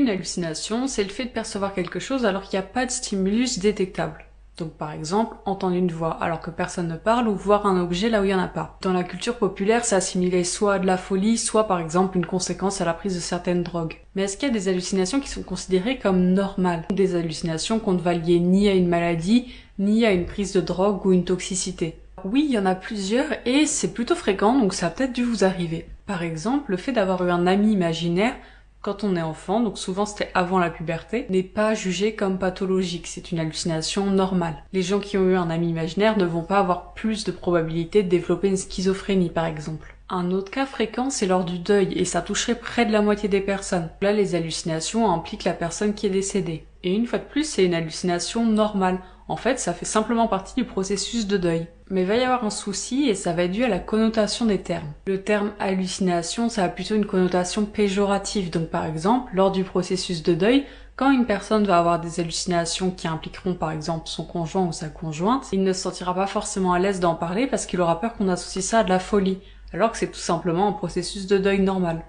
Une hallucination, c'est le fait de percevoir quelque chose alors qu'il n'y a pas de stimulus détectable. Donc par exemple, entendre une voix alors que personne ne parle ou voir un objet là où il n'y en a pas. Dans la culture populaire, c'est assimilé soit à de la folie, soit par exemple une conséquence à la prise de certaines drogues. Mais est-ce qu'il y a des hallucinations qui sont considérées comme normales? Des hallucinations qu'on ne va lier ni à une maladie, ni à une prise de drogue ou une toxicité? Oui, il y en a plusieurs et c'est plutôt fréquent, donc ça a peut-être dû vous arriver. Par exemple, le fait d'avoir eu un ami imaginaire quand on est enfant, donc souvent c'était avant la puberté, n'est pas jugé comme pathologique, c'est une hallucination normale. Les gens qui ont eu un ami imaginaire ne vont pas avoir plus de probabilité de développer une schizophrénie par exemple. Un autre cas fréquent, c'est lors du deuil, et ça toucherait près de la moitié des personnes. Là, les hallucinations impliquent la personne qui est décédée. Et une fois de plus, c'est une hallucination normale. En fait, ça fait simplement partie du processus de deuil. Mais il va y avoir un souci et ça va être dû à la connotation des termes. Le terme hallucination, ça a plutôt une connotation péjorative. Donc par exemple, lors du processus de deuil, quand une personne va avoir des hallucinations qui impliqueront par exemple son conjoint ou sa conjointe, il ne se sentira pas forcément à l'aise d'en parler parce qu'il aura peur qu'on associe ça à de la folie, alors que c'est tout simplement un processus de deuil normal.